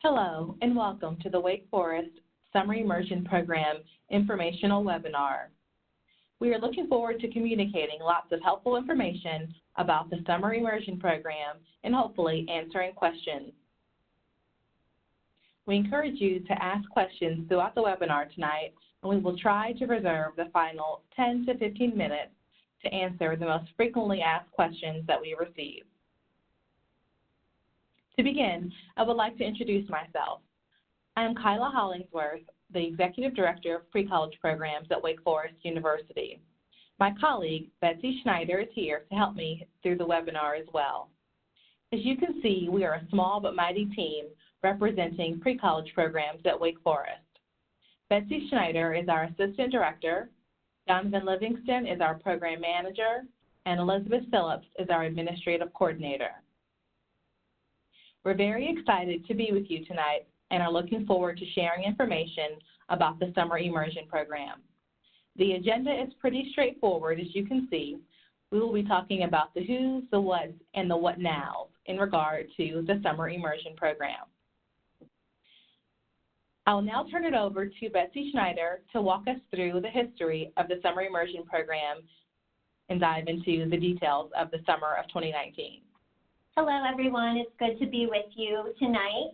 Hello, and welcome to the Wake Forest Summer Immersion Program Informational Webinar. We are looking forward to communicating lots of helpful information about the Summer Immersion Program and hopefully answering questions. We encourage you to ask questions throughout the webinar tonight, and we will try to reserve the final 10 to 15 minutes to answer the most frequently asked questions that we receive. To begin, I would like to introduce myself. I am Kyla Hollingsworth, the Executive Director of Pre-College Programs at Wake Forest University. My colleague, Betsy Schneider, is here to help me through the webinar as well. As you can see, we are a small but mighty team representing pre-college programs at Wake Forest. Betsy Schneider is our Assistant Director, Donovan Livingston is our Program Manager, and Elizabeth Phillips is our Administrative Coordinator. We're very excited to be with you tonight and are looking forward to sharing information about the Summer Immersion Program. The agenda is pretty straightforward, as you can see. We will be talking about the who's, the what's, and the what nows in regard to the Summer Immersion Program. I will now turn it over to Betsy Schneider to walk us through the history of the Summer Immersion Program and dive into the details of the summer of 2019. Hello, everyone. It's good to be with you tonight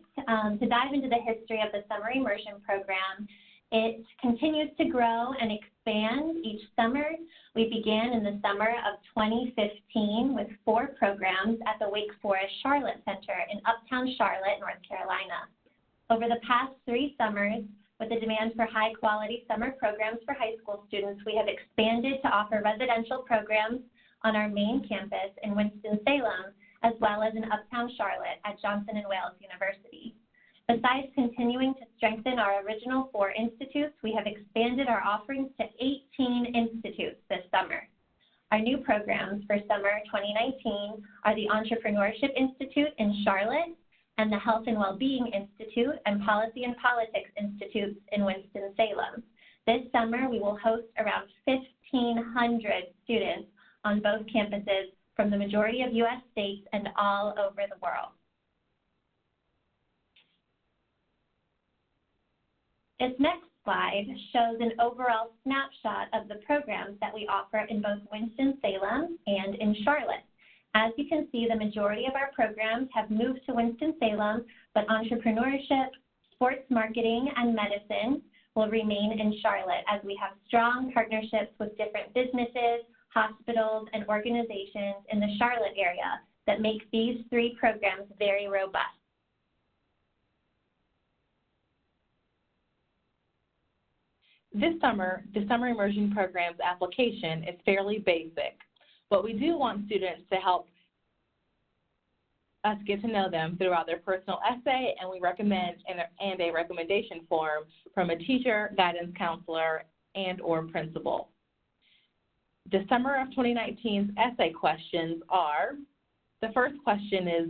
to dive into the history of the Summer Immersion Program. It continues to grow and expand each summer. We began in the summer of 2015 with 4 programs at the Wake Forest Charlotte Center in Uptown Charlotte, North Carolina. Over the past 3 summers, with the demand for high-quality summer programs for high school students, we have expanded to offer residential programs on our main campus in Winston-Salem, as well as in Uptown Charlotte at Johnson & Wales University. Besides continuing to strengthen our original 4 institutes, we have expanded our offerings to 18 institutes this summer. Our new programs for summer 2019 are the Entrepreneurship Institute in Charlotte and the Health and WellBeing Institute and Policy and Politics Institutes in Winston-Salem. This summer, we will host around 1,500 students on both campuses from the majority of U.S. states and all over the world. This next slide shows an overall snapshot of the programs that we offer in both Winston-Salem and in Charlotte. As you can see, the majority of our programs have moved to Winston-Salem, but entrepreneurship, sports marketing, and medicine will remain in Charlotte as we have strong partnerships with different businesses, hospitals, and organizations in the Charlotte area that make these 3 programs very robust. This summer, the Summer Immersion Program's application is fairly basic, but we do want students to help us get to know them throughout their personal essay, and we recommend a recommendation form from a teacher, guidance counselor, and/or principal. The summer of 2019's essay questions are, the first question is,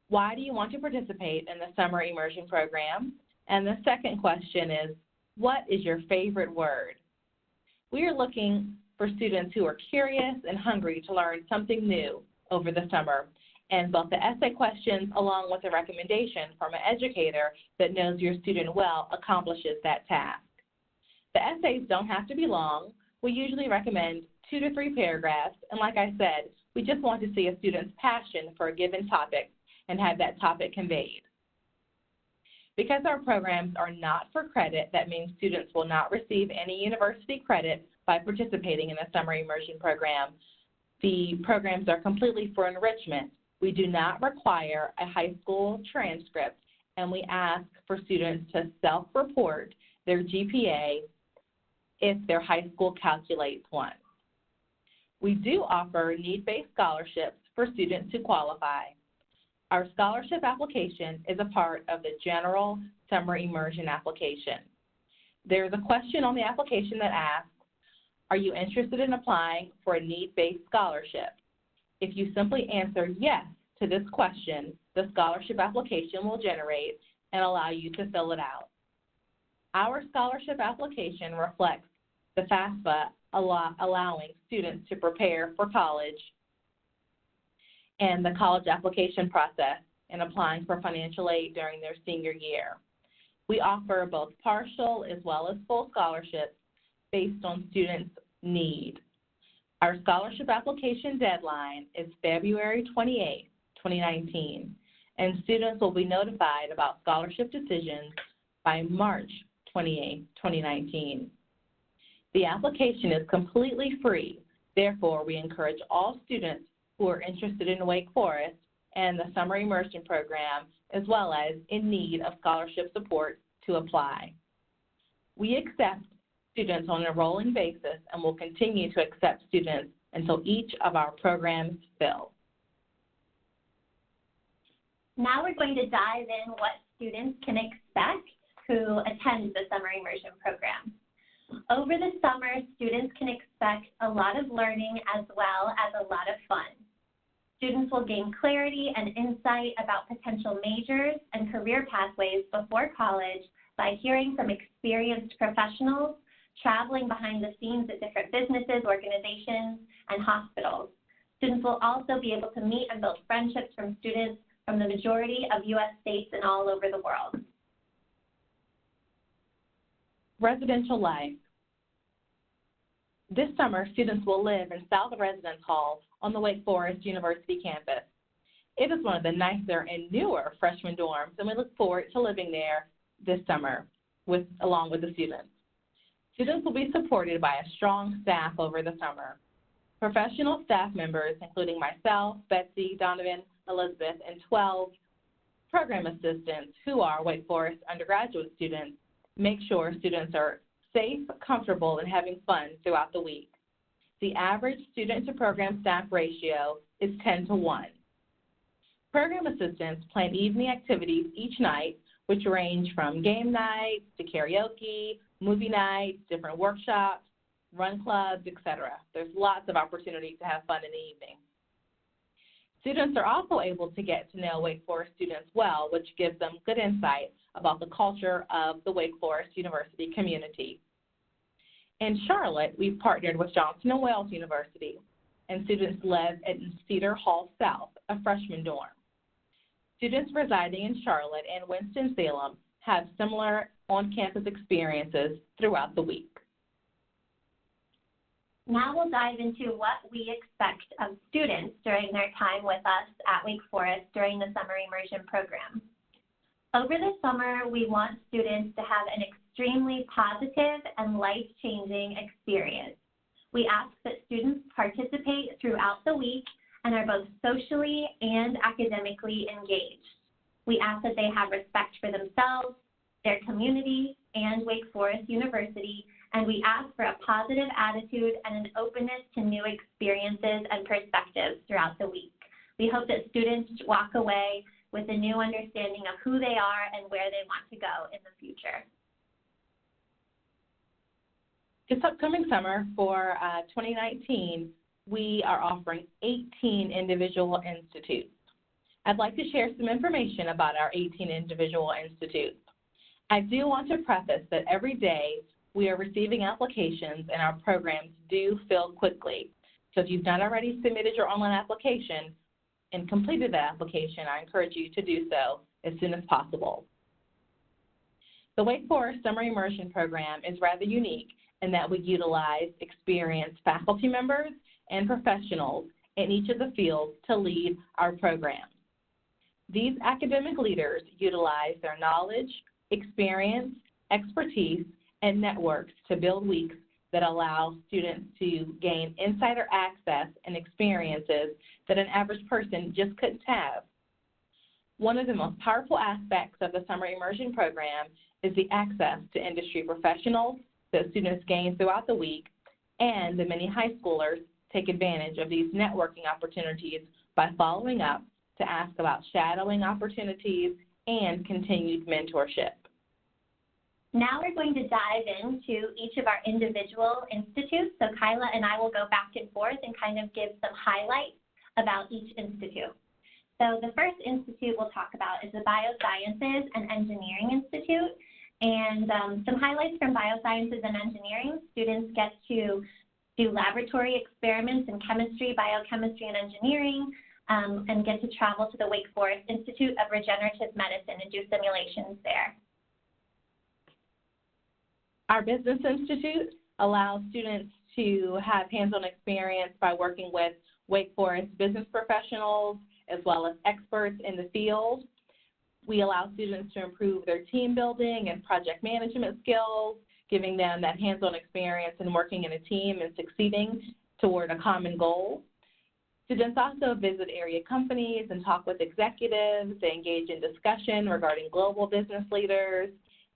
why do you want to participate in the Summer Immersion Program? And the second question is, what is your favorite word? We are looking for students who are curious and hungry to learn something new over the summer, and both the essay questions along with a recommendation from an educator that knows your student well accomplishes that task. The essays don't have to be long. We usually recommend 2 to 3 paragraphs, and like I said, we just want to see a student's passion for a given topic and have that topic conveyed. Because our programs are not for credit, that means students will not receive any university credit by participating in the Summer Immersion Program. The programs are completely for enrichment. We do not require a high school transcript, and we ask for students to self-report their GPA if their high school calculates one. We do offer need-based scholarships for students who qualify. Our scholarship application is a part of the general Summer Immersion application. There is a question on the application that asks, are you interested in applying for a need-based scholarship? If you simply answer yes to this question, the scholarship application will generate and allow you to fill it out. Our scholarship application reflects the FAFSA allowing students to prepare for college and the college application process in applying for financial aid during their senior year. We offer both partial as well as full scholarships based on students' need. Our scholarship application deadline is February 28, 2019, and students will be notified about scholarship decisions by March 28, 2019. The application is completely free. Therefore, we encourage all students who are interested in Wake Forest and the Summer Immersion Program, as well as in need of scholarship support, to apply. We accept students on a rolling basis and will continue to accept students until each of our programs fill. Now we're going to dive in what students can expect who attend the Summer Immersion Program. Over the summer, students can expect a lot of learning as well as a lot of fun. Students will gain clarity and insight about potential majors and career pathways before college by hearing from experienced professionals, traveling behind the scenes at different businesses, organizations, and hospitals. Students will also be able to meet and build friendships from students from the majority of U.S. states and all over the world. Residential life. This summer, students will live in South Residence Hall on the Wake Forest University campus. It is one of the nicer and newer freshman dorms, and we look forward to living there this summer along with the students. Students will be supported by a strong staff over the summer. Professional staff members, including myself, Betsy, Donovan, Elizabeth, and 12 program assistants who are Wake Forest undergraduate students, make sure students are safe, comfortable, and having fun throughout the week. The average student-to-program staff ratio is 10-to-1. Program assistants plan evening activities each night, which range from game nights to karaoke, movie nights, different workshops, run clubs, etc. There's lots of opportunities to have fun in the evening. Students are also able to get to know Wake Forest students well, which gives them good insight about the culture of the Wake Forest University community. In Charlotte, we've partnered with Johnson & Wales University, and students live in Cedar Hall South, a freshman dorm. Students residing in Charlotte and Winston-Salem have similar on-campus experiences throughout the week. Now we'll dive into what we expect of students during their time with us at Wake Forest during the Summer Immersion Program. Over the summer, we want students to have an extremely positive and life-changing experience. We ask that students participate throughout the week and are both socially and academically engaged. We ask that they have respect for themselves, their community, and Wake Forest University, and we ask for a positive attitude and an openness to new experiences and perspectives throughout the week. We hope that students walk away with a new understanding of who they are and where they want to go in the future. This upcoming summer for 2019, we are offering 18 individual institutes. I'd like to share some information about our 18 individual institutes. I do want to preface that every day we are receiving applications and our programs do fill quickly. So if you've not already submitted your online application and completed that application, I encourage you to do so as soon as possible. The Wake Forest Summer Immersion Program is rather unique in that we utilize experienced faculty members and professionals in each of the fields to lead our programs. These academic leaders utilize their knowledge, experience, expertise, and networks to build weeks that allow students to gain insider access and experiences that an average person just couldn't have. One of the most powerful aspects of the Summer Immersion Program is the access to industry professionals that students gain throughout the week, and the many high schoolers take advantage of these networking opportunities by following up to ask about shadowing opportunities and continued mentorship. Now we're going to dive into each of our individual institutes. So Kyla and I will go back and forth and kind of give some highlights about each institute. So the first institute we'll talk about is the Biosciences and Engineering Institute. And some highlights from Biosciences and Engineering: students get to do laboratory experiments in chemistry, biochemistry, and engineering. and get to travel to the Wake Forest Institute of Regenerative Medicine and do simulations there. Our Business Institute allows students to have hands-on experience by working with Wake Forest business professionals as well as experts in the field. We allow students to improve their team building and project management skills, giving them that hands-on experience in working in a team and succeeding toward a common goal. Students also visit area companies and talk with executives. They engage in discussion regarding global business leaders.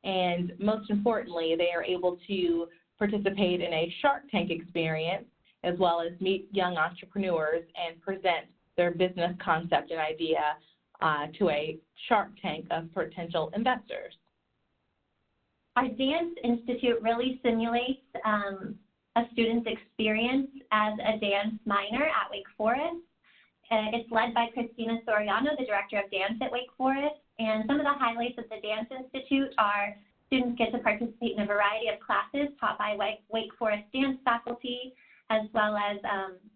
And most importantly, they are able to participate in a Shark Tank experience, as well as meet young entrepreneurs and present their business concept and idea to a Shark Tank of potential investors. Our Dance Institute really simulates a student's experience as a dance minor at Wake Forest. It's led by Christina Soriano, the director of dance at Wake Forest. And some of the highlights of the Dance Institute are students get to participate in a variety of classes taught by Wake Forest dance faculty, as well as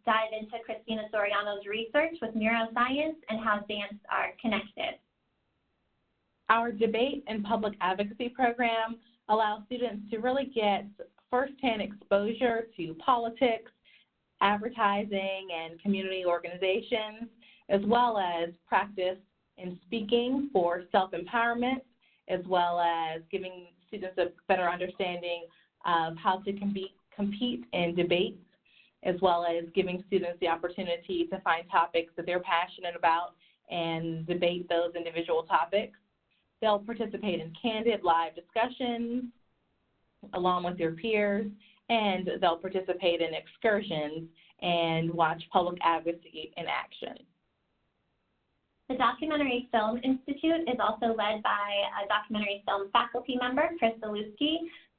dive into Christina Soriano's research with neuroscience and how dance are connected. Our debate and public advocacy program allows students to really get firsthand exposure to politics, advertising, and community organizations, as well as practice in speaking for self-empowerment, as well as giving students a better understanding of how to compete in debates, as well as giving students the opportunity to find topics that they're passionate about and debate those individual topics. They'll participate in candid live discussions along with their peers, and they'll participate in excursions and watch public advocacy in action. The Documentary Film Institute is also led by a documentary film faculty member, Chris Zaluski.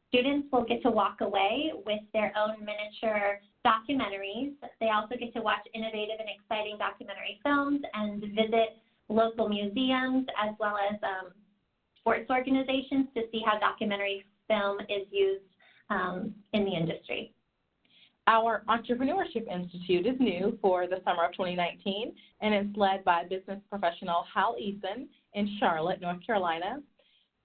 Students will get to walk away with their own miniature documentaries. They also get to watch innovative and exciting documentary films and visit local museums as well as sports organizations to see how documentary film is used in the industry. Our Entrepreneurship Institute is new for the summer of 2019, and it's led by business professional Hal Eason in Charlotte, North Carolina.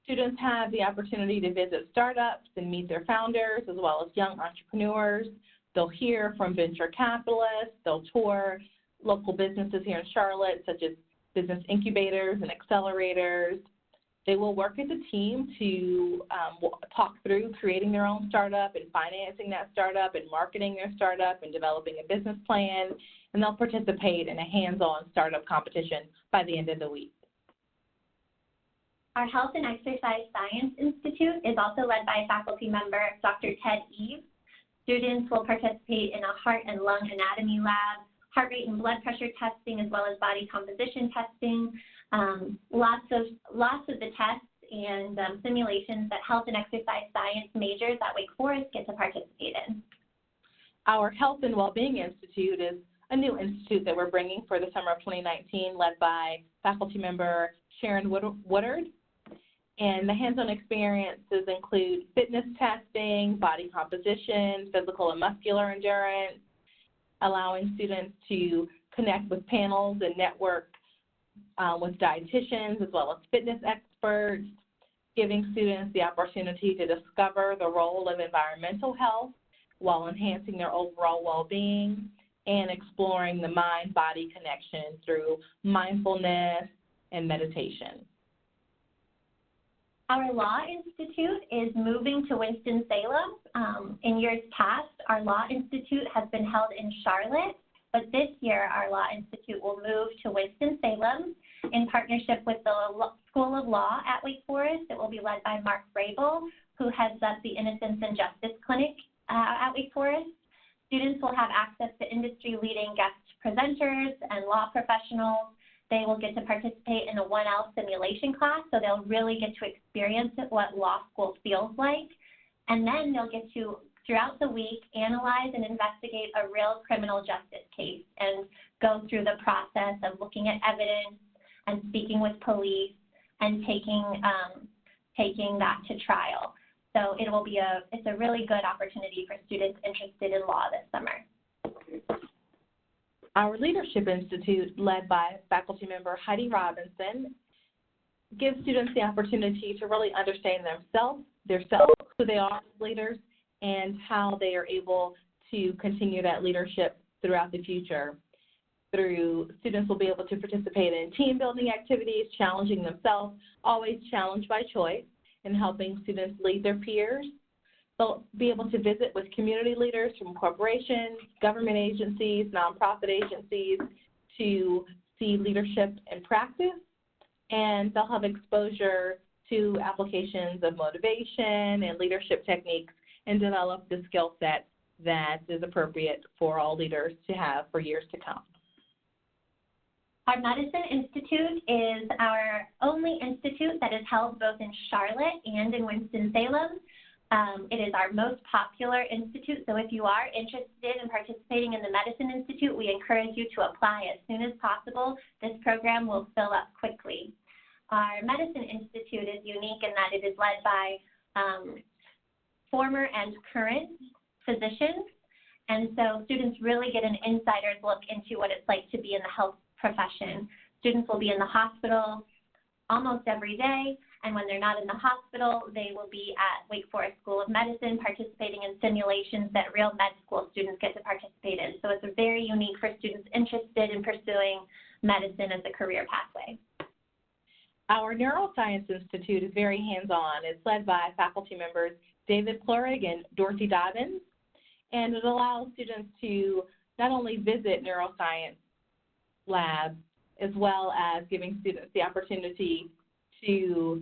Students have the opportunity to visit startups and meet their founders, as well as young entrepreneurs. They'll hear from venture capitalists. They'll tour local businesses here in Charlotte, such as business incubators and accelerators. They will work as a team to talk through creating their own startup and financing that startup and marketing their startup and developing a business plan, and they'll participate in a hands-on startup competition by the end of the week. Our Health and Exercise Science Institute is also led by a faculty member, Dr. Ted Eves. Students will participate in a heart and lung anatomy lab, heart rate and blood pressure testing, as well as body composition testing. Lots of the tests and simulations that health and exercise science majors at Wake Forest get to participate in. Our Health and WellBeing Institute is a new institute that we're bringing for the summer of 2019, led by faculty member Sharon Woodard. And the hands-on experiences include fitness testing, body composition, physical and muscular endurance, allowing students to connect with panels and network with dietitians as well as fitness experts, giving students the opportunity to discover the role of environmental health while enhancing their overall well-being, and exploring the mind-body connection through mindfulness and meditation. Our Law Institute is moving to Winston-Salem. In years past, our Law Institute has been held in Charlotte, but this year our Law Institute will move to Winston-Salem in partnership with the School of Law at Wake Forest. It will be led by Mark Vrabel, who heads up the Innocence and Justice Clinic at Wake Forest. Students will have access to industry-leading guest presenters and law professionals. They will get to participate in a 1L simulation class, so they'll really get to experience what law school feels like. And then they'll get to, throughout the week, analyze and investigate a real criminal justice case and go through the process of looking at evidence and speaking with police and taking that to trial. So it's a really good opportunity for students interested in law this summer. Our Leadership Institute, led by faculty member Heidi Robinson, gives students the opportunity to really understand themselves, who they are as leaders, and how they are able to continue that leadership throughout the future. Students will be able to participate in team building activities, challenging themselves, always challenged by choice, and helping students lead their peers. They'll be able to visit with community leaders from corporations, government agencies, nonprofit agencies to see leadership in practice, and they'll have exposure to applications of motivation and leadership techniques and develop the skill set that is appropriate for all leaders to have for years to come. Our Medicine Institute is our only institute that is held both in Charlotte and in Winston-Salem. It is our most popular institute, so if you are interested in participating in the Medicine Institute, we encourage you to apply as soon as possible. This program will fill up quickly. Our Medicine Institute is unique in that it is led by former and current physicians, and so students really get an insider's look into what it's like to be in the health profession. Students will be in the hospital almost every day, and when they're not in the hospital, they will be at Wake Forest School of Medicine participating in simulations that real med school students get to participate in. So it's very unique for students interested in pursuing medicine as a career pathway. Our Neuroscience Institute is very hands-on. It's led by faculty members David Plurig and Dorothy Dobbins, and it allows students to not only visit neuroscience labs, as well as giving students the opportunity to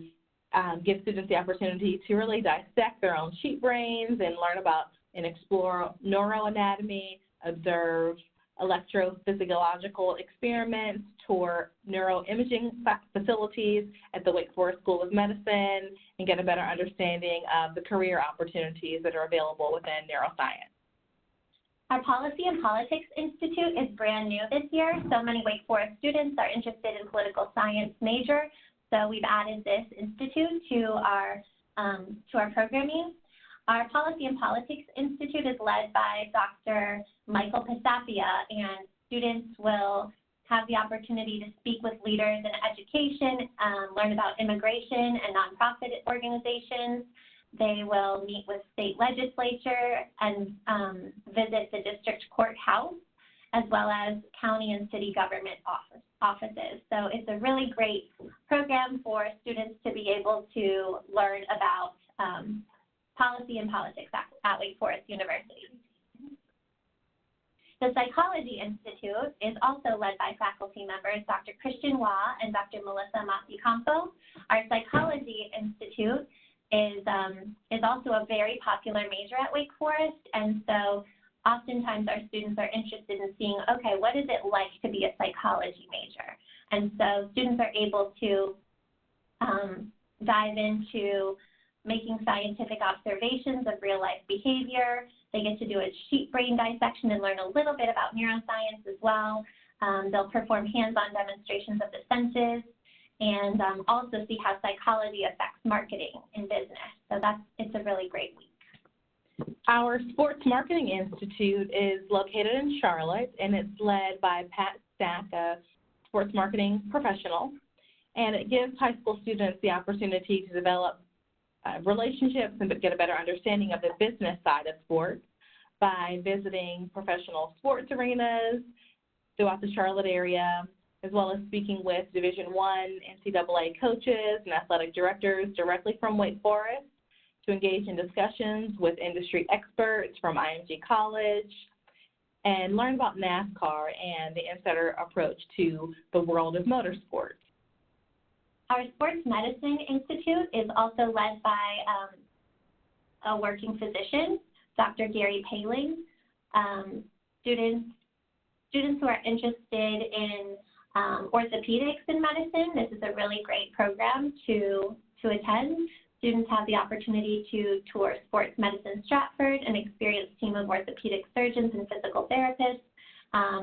really dissect their own sheep brains and learn about and explore neuroanatomy, observe electrophysiological experiments, tour neuroimaging facilities at the Wake Forest School of Medicine, and get a better understanding of the career opportunities that are available within neuroscience. Our Policy and Politics Institute is brand new this year. So many Wake Forest students are interested in political science major, so we've added this institute to our programming. Our Policy and Politics Institute is led by Dr. Michael Pisapia, and students will have the opportunity to speak with leaders in education, learn about immigration and nonprofit organizations. They will meet with state legislature and visit the district courthouse, as well as county and city government offices. So it's a really great program for students to be able to learn about policy and politics at Wake Forest University. The Psychology Institute is also led by faculty members Dr. Christian Wah and Dr. Melissa Masicampo. Our Psychology Institute is also a very popular major at Wake Forest, and so oftentimes our students are interested in seeing, okay, what is it like to be a psychology major? And so students are able to dive into making scientific observations of real-life behavior. They get to do a sheep brain dissection and learn a little bit about neuroscience as well. They'll perform hands-on demonstrations of the senses, and also see how psychology affects marketing in business. So it's a really great week. Our Sports Marketing Institute is located in Charlotte, and it's led by Pat Stack, a sports marketing professional, and it gives high school students the opportunity to develop relationships and get a better understanding of the business side of sports by visiting professional sports arenas throughout the Charlotte area, as well as speaking with Division I NCAA coaches and athletic directors directly from Wake Forest to engage in discussions with industry experts from IMG College and learn about NASCAR and the insider approach to the world of motorsports. Our Sports Medicine Institute is also led by a working physician, Dr. Gary Paling. Students who are interested in orthopedics in medicine, this is a really great program to attend. Students have the opportunity to tour Sports Medicine Stratford, an experienced team of orthopedic surgeons and physical therapists.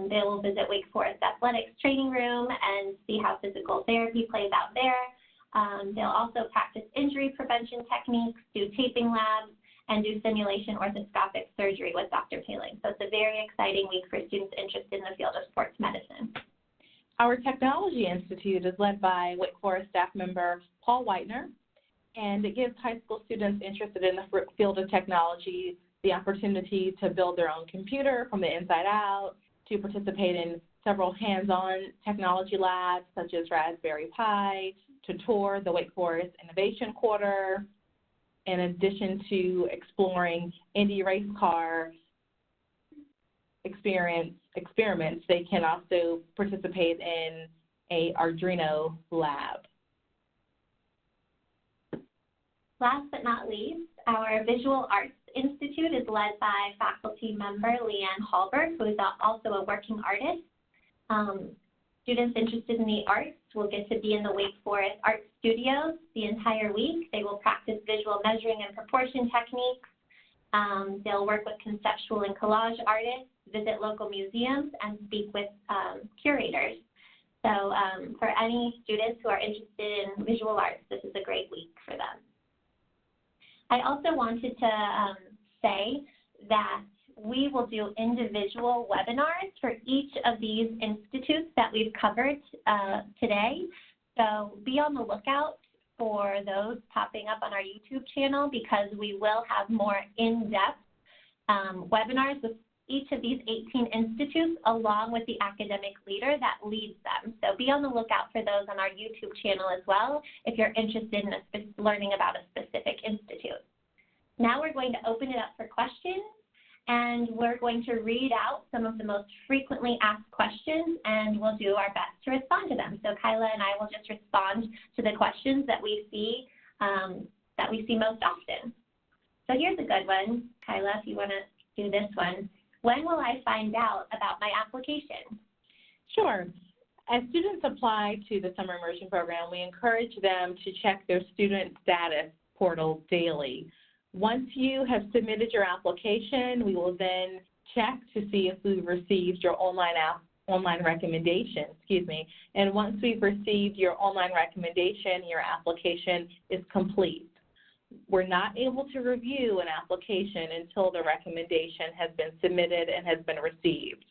They will visit Wake Forest Athletics training room and see how physical therapy plays out there. They'll also practice injury prevention techniques, do taping labs, and do simulation orthoscopic surgery with Dr. Paling. So it's a very exciting week for students interested in the field of sports medicine. Our Technology Institute is led by Wake Forest staff member Paul Whitener, and it gives high school students interested in the field of technology the opportunity to build their own computer from the inside out, to participate in several hands-on technology labs such as Raspberry Pi, to tour the Wake Forest Innovation Quarter, in addition to exploring Indy race car experiments. They can also participate in a Arduino lab. Last but not least, our Visual Arts Institute is led by faculty member Leanne Hallberg, who is also a working artist. Students interested in the arts will get to be in the Wake Forest Art Studios the entire week. They will practice visual measuring and proportion techniques. They'll work with conceptual and collage artists, visit local museums, and speak with curators. So for any students who are interested in visual arts, this is a great week for them. I also wanted to say that we will do individual webinars for each of these institutes that we've covered today. So be on the lookout for those popping up on our YouTube channel, because we will have more in-depth webinars with each of these 18 institutes, along with the academic leader that leads them. So be on the lookout for those on our YouTube channel as well if you're interested in learning about a specific institute. Now we're going to open it up for questions, and we're going to read out some of the most frequently asked questions, and we'll do our best to respond to them. So Kyla and I will just respond to the questions that we see most often. So here's a good one, Kyla, if you want to do this one. When will I find out about my application? Sure. As students apply to the Summer Immersion program, we encourage them to check their student status portal daily. Once you have submitted your application, we will then check to see if we've received your online recommendation, and once we've received your online recommendation, your application is complete. We're not able to review an application until the recommendation has been submitted and has been received.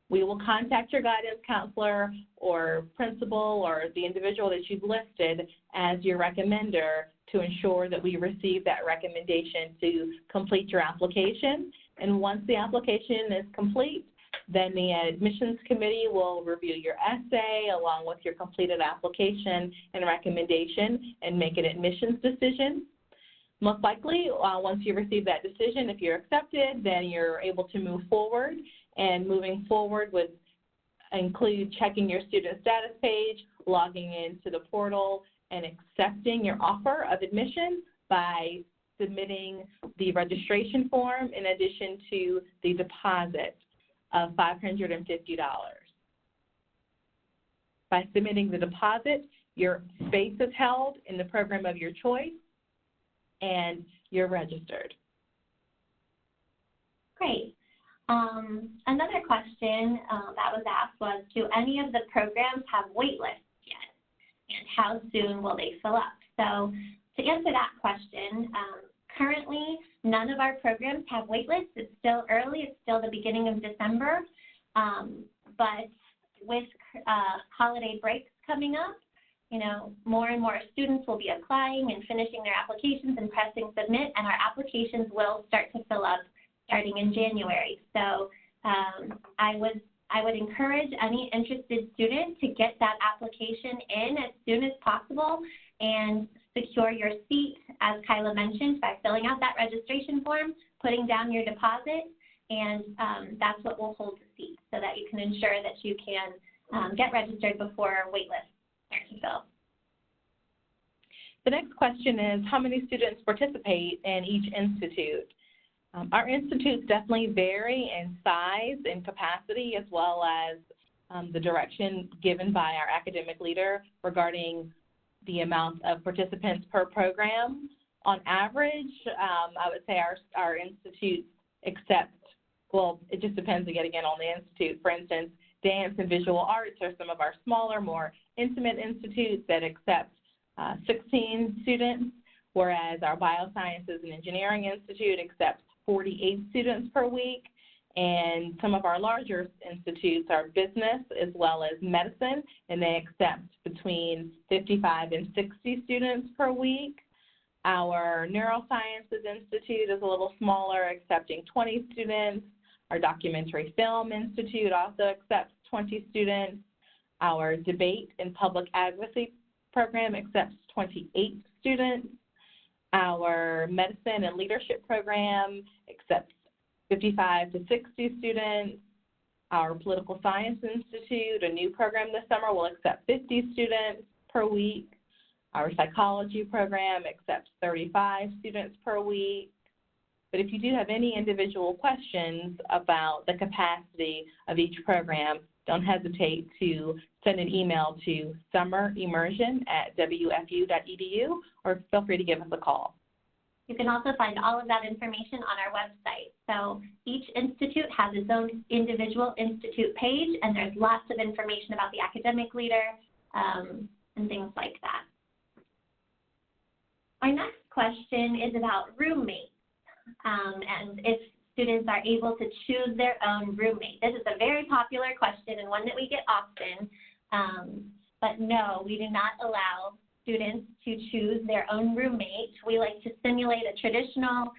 We will contact your guidance counselor or principal or the individual that you've listed as your recommender to ensure that we receive that recommendation to complete your application. And once the application is complete, then the admissions committee will review your essay along with your completed application and recommendation and make an admissions decision. Most likely, once you receive that decision, if you're accepted, then you're able to move forward. And moving forward would include checking your student status page, logging into the portal, and accepting your offer of admission by submitting the registration form in addition to the deposit of $550. By submitting the deposit, your space is held in the program of your choice, and you're registered. Great. Another question that was asked was, do any of the programs have wait lists yet? And how soon will they fill up? So to answer that question, currently none of our programs have wait lists. It's still early. It's still the beginning of December. But with holiday breaks coming up, you know, more and more students will be applying and finishing their applications and pressing submit, and our applications will start to fill up starting in January. So I would encourage any interested student to get that application in as soon as possible and secure your seat, as Kyla mentioned, by filling out that registration form, putting down your deposit, and that's what will hold the seat so that you can ensure that you can get registered before wait lists start to fill. The next question is, how many students participate in each institute? Our institutes definitely vary in size and capacity, as well as the direction given by our academic leader regarding the amount of participants per program. On average, I would say our institutes accept, well, it just depends again on the institute. For instance, dance and visual arts are some of our smaller, more intimate institutes that accept 16 students, whereas our Biosciences and Engineering Institute accepts 48 students per week, and some of our larger institutes are business as well as medicine, and they accept between 55 and 60 students per week. Our Neurosciences Institute is a little smaller, accepting 20 students. Our Documentary Film Institute also accepts 20 students. Our Debate and Public Advocacy program accepts 28 students. Our Medicine and Leadership program accepts 55 to 60 students. Our Political Science Institute, a new program this summer, will accept 50 students per week. Our Psychology program accepts 35 students per week. But if you do have any individual questions about the capacity of each program, don't hesitate to send an email to summerimmersion@wfu.edu, or feel free to give us a call. You can also find all of that information on our website. So each institute has its own individual institute page, and there's lots of information about the academic leader and things like that. Our next question is about roommates, and if students are able to choose their own roommate. This is a very popular question and one that we get often, but no, we do not allow students to choose their own roommate. We like to simulate a traditional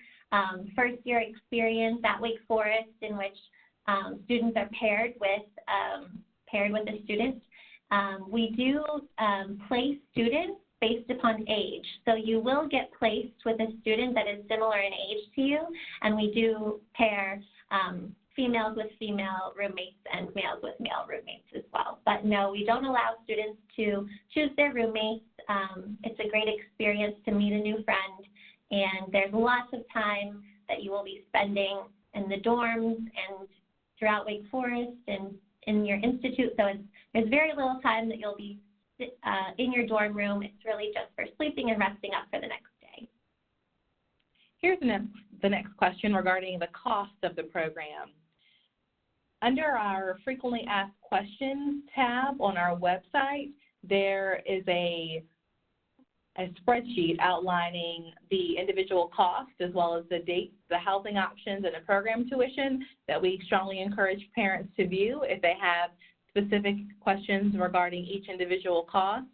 first-year experience at Wake Forest in which students are paired with a student. We do place students based upon age. So you will get placed with a student that is similar in age to you, and we do pair females with female roommates and males with male roommates as well. But no, we don't allow students to choose their roommates. It's a great experience to meet a new friend, and there's lots of time that you will be spending in the dorms and throughout Wake Forest and in your institute. So there's very little time that you'll be in your dorm room. It's really just for sleeping and resting up for the next day. Here's the next question regarding the cost of the program. Under our Frequently Asked Questions tab on our website, there is a spreadsheet outlining the individual cost as well as the dates, the housing options, and the program tuition that we strongly encourage parents to view if they have specific questions regarding each individual cost.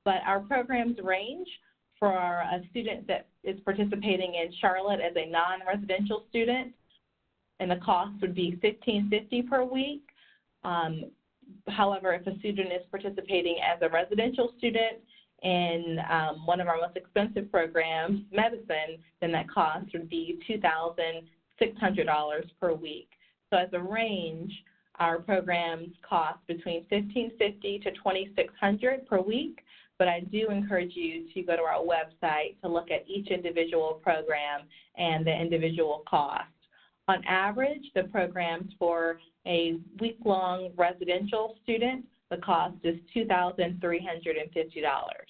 But our programs range for a student that is participating in Charlotte as a non-residential student, and the cost would be $1,550 per week. However, if a student is participating as a residential student in one of our most expensive programs, medicine, then that cost would be $2,600 per week. So as a range, our programs cost between $1,550 to $2,600 per week, but I do encourage you to go to our website to look at each individual program and the individual cost. On average, the programs for a week-long residential student, the cost is $2,350.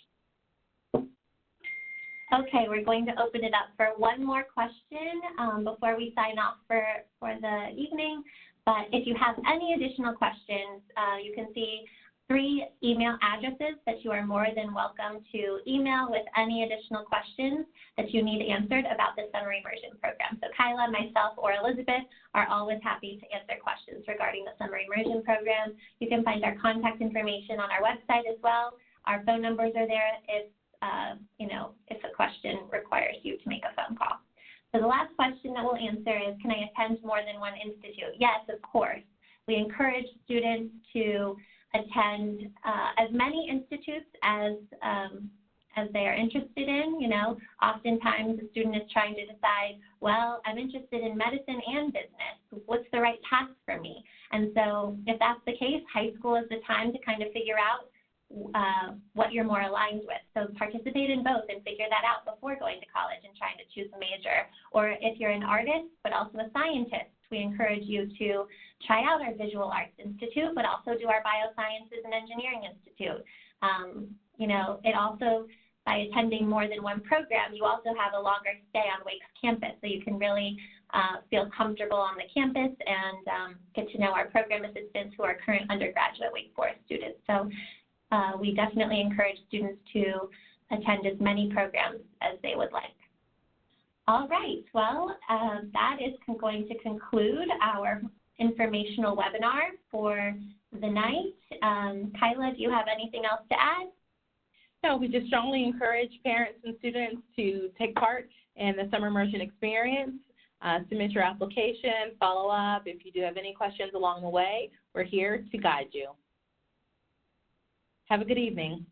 Okay, we're going to open it up for one more question before we sign off for the evening. But if you have any additional questions, you can see 3 email addresses that you are more than welcome to email with any additional questions that you need answered about the Summer Immersion program. So Kyla, myself, or Elizabeth are always happy to answer questions regarding the Summer Immersion program. You can find our contact information on our website as well. Our phone numbers are there if a question requires you to make a phone call. So the last question that we'll answer is, can I attend more than one institute? Yes, of course. We encourage students to attend as many institutes as they are interested in. Oftentimes a student is trying to decide, well, I'm interested in medicine and business. What's the right path for me? And so if that's the case, high school is the time to kind of figure out what you're more aligned with. So participate in both and figure that out before going to college and trying to choose a major. Or if you're an artist but also a scientist, we encourage you to try out our Visual Arts Institute, but also do our Biosciences and Engineering Institute. It also, by attending more than one program, you also have a longer stay on Wake's campus, so you can really feel comfortable on the campus and get to know our program assistants who are current undergraduate Wake Forest students. So we definitely encourage students to attend as many programs as they would like. All right, well, that is going to conclude our informational webinar for the night. Kyla, do you have anything else to add? No, we just strongly encourage parents and students to take part in the summer immersion experience. Submit your application, follow up. If you do have any questions along the way, we're here to guide you. Have a good evening.